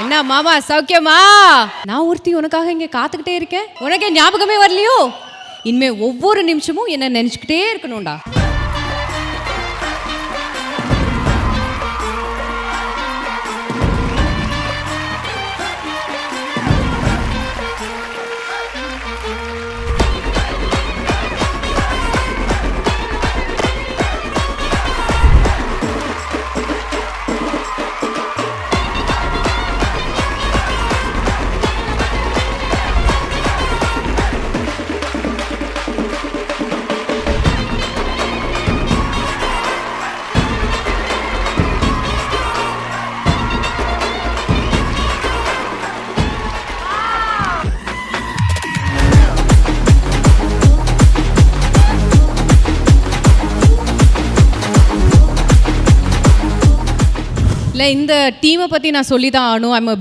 என்ன மாமா சௌக்கியமா? நான் ஒருத்தி உனக்காக இங்க காத்துக்கிட்டே இருக்கேன். உனக்கே ஞாபகமே வரலையோ? இனிமே ஒவ்வொரு நிமிஷமும் என்ன நினைச்சுக்கிட்டே இருக்கணும்டா. இல்லை, இந்த டீமை பற்றி நான் சொல்லி தான் ஆகணும். I'm a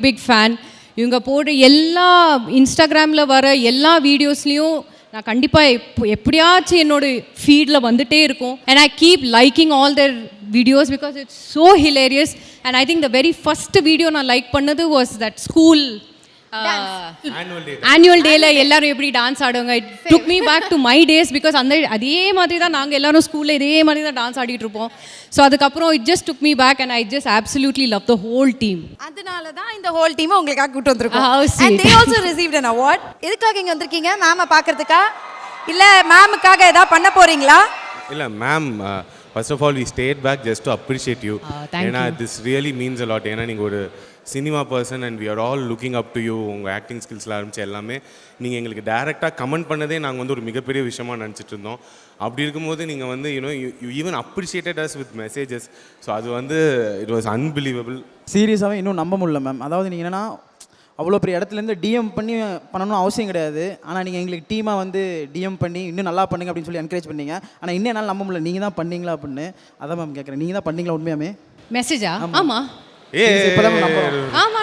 big fan. இவங்க போடுற எல்லா இன்ஸ்டாகிராமில் வர எல்லா வீடியோஸ்லேயும் நான் கண்டிப்பாக எப்படியாச்சும் என்னோட ஃபீடில் வந்துட்டே இருக்கும். And I keep liking all their videos because it's so hilarious. And I think the very first video நான் லைக் பண்ணது வாஸ் தட் ஸ்கூல் ஆனுவல் டேல எல்லாரும் எப்படி டான்ஸ் ஆடுவாங்க. It took me back to my days because அதே மாதிரி தான் நாங்கள் எல்லாரும் ஸ்கூலில் இதே மாதிரி தான் டான்ஸ் ஆடிட்டு இருப்போம். ஸோ அதுக்கப்புறம் it just took me back and I just absolutely love the whole team. அதனால தான் இந்த ஹோல் டீமை உங்களுக்காக கூட்டு வந்திருக்கோம். And they also received an award. எதுக்காக இங்க வந்திருக்கீங்க? மேமை பார்க்கறதுக்கா இல்ல மேமுக்காக ஏதாவது பண்ண போறீங்களா? இல்ல ma'am, first of all we stayed back just to appreciate you. ஏன்னா this really means a lot. ஏன்னா நீங்கள் ஒரு cinema person and we are all looking up to you. உங்கள் ஆக்டிங் ஸ்கில்ஸில் ஆரம்பிச்சு எல்லாமே நீங்கள் எங்களுக்கு டேரெக்டாக கமெண்ட் பண்ணதே நாங்கள் வந்து ஒரு மிகப்பெரிய விஷயமா நினச்சிட்டு இருந்தோம். அப்படி இருக்கும்போது நீங்கள் வந்து you even appreciated us with messages. So அது வந்து இட் வாஸ் அன்பிலீவபிள். சீரியஸாகவே இன்னும் நம்ப முடியல மேம். அதாவது நீங்கள் என்னென்னா அவ்வளோ பெரிய இடத்துலேருந்து டிஎம் பண்ணணும்னு அவசியம் கிடையாது. ஆனால் நீங்கள் எங்களுக்கு டீமாக வந்து டிஎம் பண்ணி இன்னும் நல்லா பண்ணுங்க அப்படின்னு சொல்லி என்கரேஜ் பண்ணீங்க. ஆனால் இன்னும் என்னால் நம்ப முடியல நீங்கள் தான் பண்ணீங்களா அப்படின்னு. அதான் மேம் கேட்குறேன், நீங்கள் தான் பண்ணீங்களா உண்மையாமே? மெசேஜா? ஆமாம்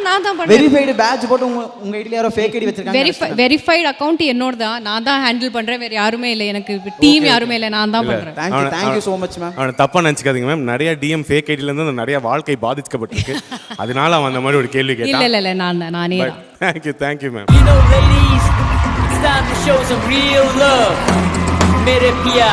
நான் தான் வெரிஃபைடு பேட்ச் போட்டு உங்க ஐடில யாரோ ஃபேக் ஐடி வச்சிருக்காங்க. வெரிஃபைடு அக்கவுண்ட் என்னோட தான். நான் தான் ஹேண்டில் பண்றேன். வேற யாருமே இல்ல. எனக்கு டீம் யாருமே இல்ல. நான் தான் பண்றேன். Thank you so much ma'am. அவன தப்பா நினைச்சுக்காதீங்க மேம். நிறைய டிஎம் ஃபேக் ஐடில இருந்து நிறைய வாழ்க்கை பாதிக்கப்பட்டிருக்கு. அதனால அவன் அந்த மாதிரி ஒரு கேள்வி கேட்டான். இல்ல நானே. Thank you ma'am. You know ladies, it's time to show some real love. Mere piya.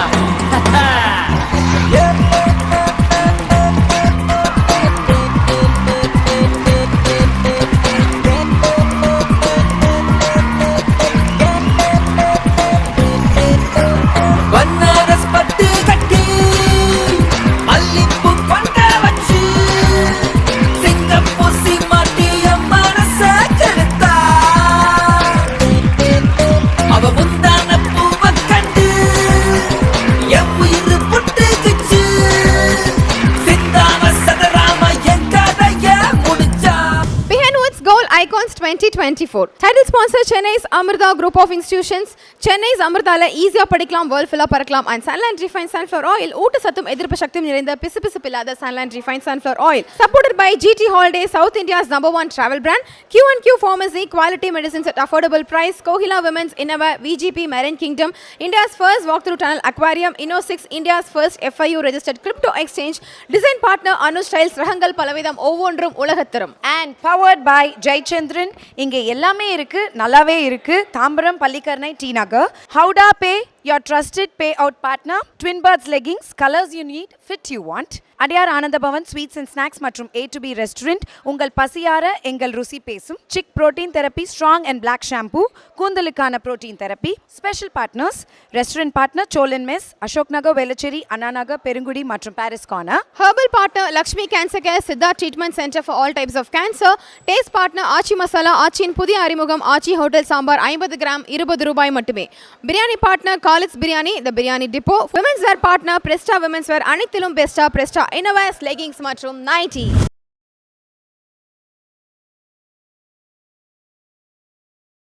Icons 2024 title sponsor Chennai's Amrita Group of Institutions. Chennai's Amritaல ஈஸியா படிக்கலாம், வேர்ல்ட் ஃபுல்லா பறக்கலாம். And Sunland Refined Sunflower Oil ஊட்டச்சத்தும் எதிர்ப்பு சக்தியும் நிறைந்த பிசுபிசுப்பில்லாத Sunland Refined Sunflower Oil supported by GT Holidays, South India's #1 travel brand. Q&Q Pharmacy, quality medicines at affordable price. Kohila Women's Innova, VGP Marine Kingdom, India's first walk-through tunnel aquarium. Inno6, India's first FIU registered crypto exchange. Design partner Anu Styles, ரகங்கள் பலவிதம் ஒவ்வொன்றும் உலகத்தரம். And powered by Jayachandran. இங்கே எல்லாமே இருக்கு, நல்லாவே இருக்கு. Tambaram, Pallikaranai, T Nagar. ஹவுடா pay, your trusted payout partner. Twin Birds leggings, colors you need, fit you want. அடியார் ஆனந்த பவன் ஸ்வீட்ஸ் அண்ட் ஸ்நாக்ஸ் மற்றும் A2B ரெஸ்டாரண்ட். உங்கள் பசியார எங்கள் ருசி பேசும். Chik protein therapy, strong and black shampoo, கூந்தலுக்கான protein therapy. Special partners restaurant partner Solan mess, Ashok Nagar, Velachery, Anna Nagar, Perungudi மற்றும் Parry's Corner. Herbal partner Lakshmi cancer care, siddha treatment centre for all types of cancer. Taste partner Aachi masala, ஆச்சியின் புதிய அறிமுகம் ஆச்சி ஹோட்டல் சாம்பார் 50 கிராம் ₹20 மட்டுமே. Biryani partner Khalid's biryani, the biryani depot. Women's wear partner Presta women's wear, அனைத்திலும் பெஸ்டா பிரெஸ்டா இன்னோவேஸ் leggings மற்றும் nightie.